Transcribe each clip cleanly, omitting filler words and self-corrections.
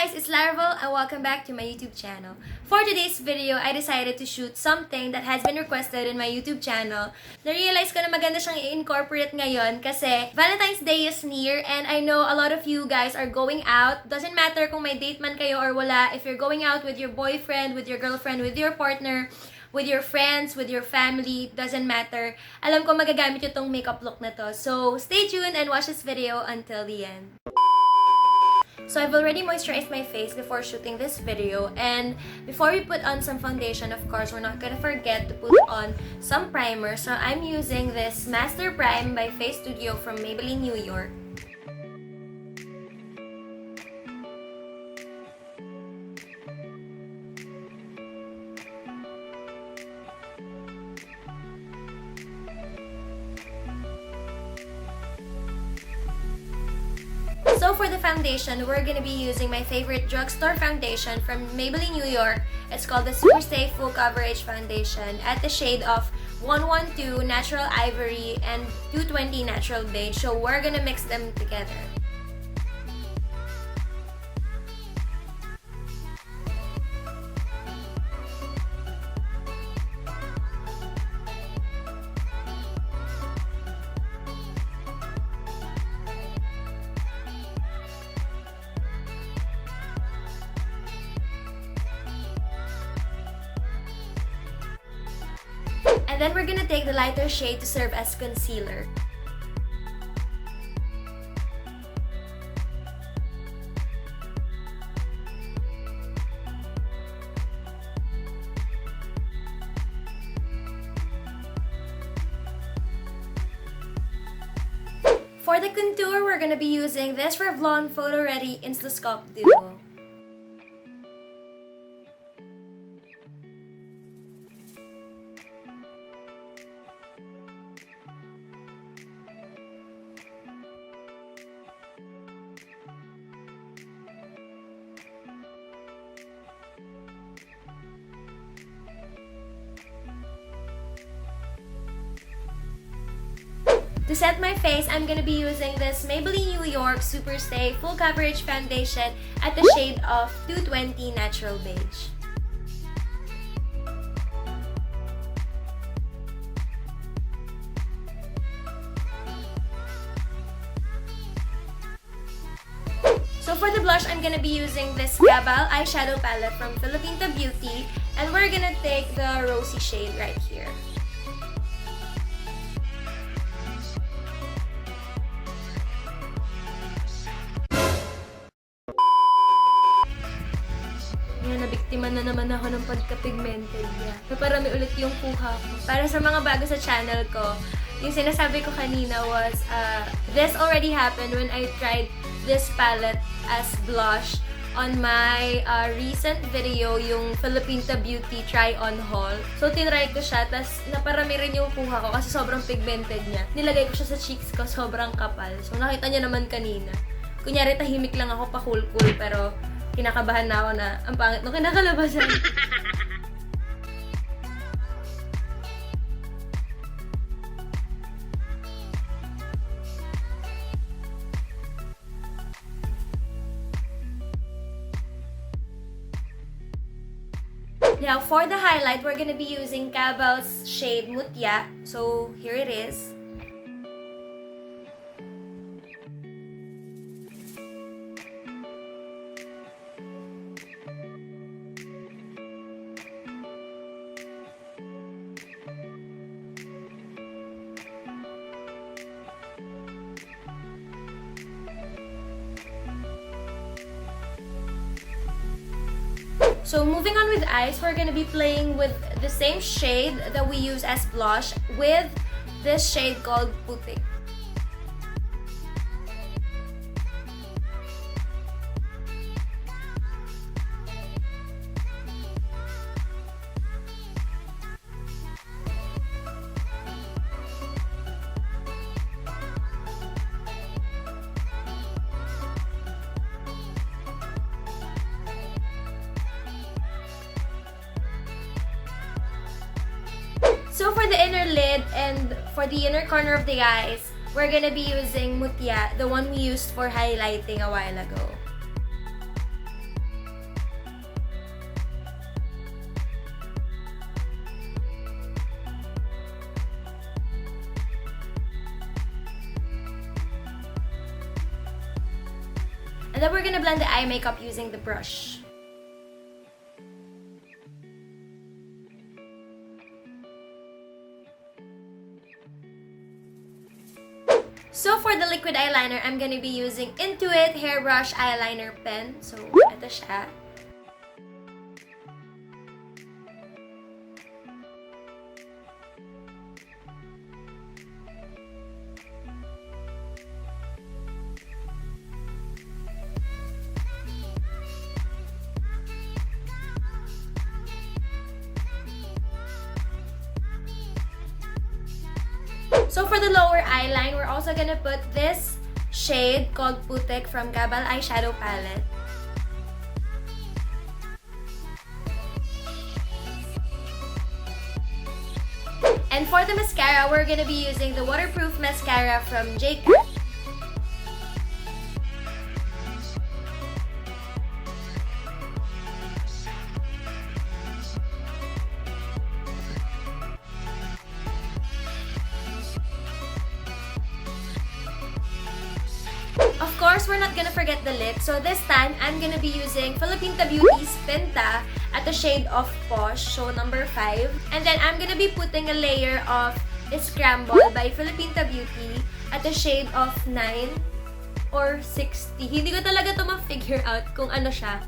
guys, it's Laravel and welcome back to my YouTube channel. For today's video, I decided to shoot something that has been requested in my YouTube channel. Na-realize ko na maganda siyang i-incorporate ngayon kasi Valentine's Day is near and I know a lot of you guys are going out. Doesn't matter kung may date man kayo or wala. If you're going out with your boyfriend, with your girlfriend, with your partner, with your friends, with your family, doesn't matter. Alam ko magagamit yung tong makeup look na to. So, stay tuned and watch this video until the end. So I've already moisturized my face before shooting this video, and before we put on some foundation, of course, we're not gonna forget to put on some primer. So I'm using this Master Prime by Face Studio from Maybelline, New York. So for the foundation, we're gonna be using my favorite drugstore foundation from Maybelline, New York. It's called the Super Stay Full Coverage Foundation at the shade of 112 Natural Ivory and 220 Natural Beige. So we're gonna mix them together. And then we're gonna take the lighter shade to serve as concealer. For the contour, we're gonna be using this Revlon Photo Ready Insta Sculpt Duo. To set my face, I'm gonna be using this Maybelline New York Super Stay Full Coverage Foundation at the shade of 220 Natural Beige. So for the blush, I'm gonna be using this KABAL eyeshadow palette from Filipinta Beauty, and we're gonna take the rosy shade right here. Nabiktima na naman ako ng pagka-pigmented niya. Naparami ulit yung kuha ko. Para sa mga bago sa channel ko, yung sinasabi ko kanina was, this already happened when I tried this palette as blush on my recent video, yung Filipinta Beauty try-on haul. So, tinry ko siya, tas naparami rin yung kuha ko kasi sobrang pigmented niya. Nilagay ko siya sa cheeks ko, sobrang kapal. So, nakita niyo naman kanina. Kunyari, tahimik lang ako, pa-cool-cool, pero kinakabahan na ako na ang pangit nung kinakalabasan. Now, for the highlight, we're gonna be using KABAL's shade Mutya. So, here it is. So moving on with eyes, we're gonna be playing with the same shade that we use as blush with this shade called Putik. So for the inner lid and for the inner corner of the eyes, we're gonna be using Mutya, the one we used for highlighting a while ago. then we're gonna blend the eye makeup using the brush. So for the liquid eyeliner, I'm gonna be using Intuit Hairbrush Eyeliner Pen. So, ito siya. So for the lower eyeline, we're also gonna put this shade called Putik from KABAL Eyeshadow Palette. And for the mascara, we're gonna be using the waterproof mascara from Jacob. Of course, we're not gonna forget the lip. So this time, I'm gonna be using Filipinta Beauty's Pinta at the shade of Posh, so number 5. And then I'm gonna be putting a layer of Scramble by Filipinta Beauty at the shade of 9 or 60. Hindi ko talaga ito ma-figure out kung ano siya.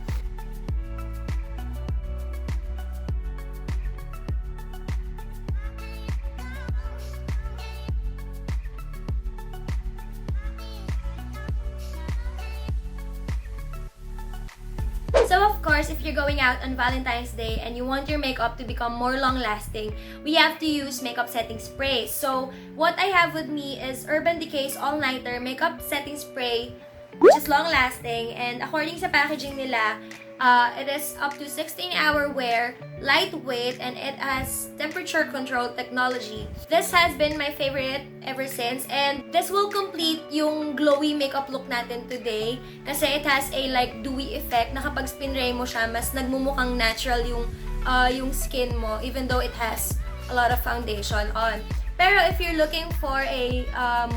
So of course, if you're going out on Valentine's Day and you want your makeup to become more long-lasting, we have to use makeup setting spray. So what I have with me is Urban Decay's All Nighter Makeup Setting Spray, which is long-lasting, and according sa packaging nila, it is up to 16-hour wear, lightweight, and it has temperature control technology. This has been my favorite ever since, and this will complete yung glowy makeup look natin today kasi it has a like dewy effect na kapag spinray mo siya, mas nagmumukhang natural yung skin mo even though it has a lot of foundation on. Pero if you're looking for a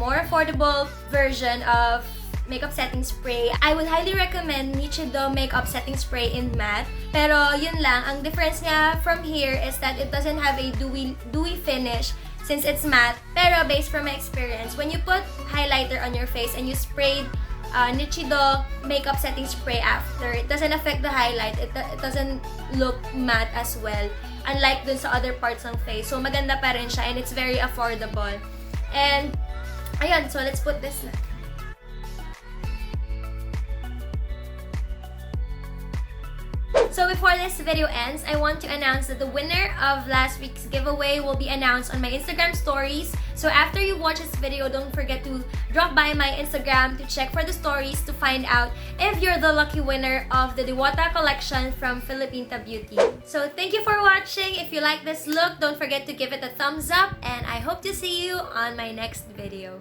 more affordable version of makeup setting spray, I would highly recommend Nichido makeup setting spray in matte. Pero yun lang, ang difference niya from here is that it doesn't have a dewy finish since it's matte. Pero based from my experience, when you put highlighter on your face and you sprayed Nichido makeup setting spray after, it doesn't affect the highlight. It doesn't look matte as well, unlike dun sa other parts ng face. So maganda pa rin siya and it's very affordable. And ayun, so let's put this na. So before this video ends, I want to announce that the winner of last week's giveaway will be announced on my Instagram stories. So after you watch this video, don't forget to drop by my Instagram to check for the stories to find out if you're the lucky winner of the Diwata collection from Filipinta Beauty. So thank you for watching. If you like this look, don't forget to give it a thumbs up, and I hope to see you on my next video.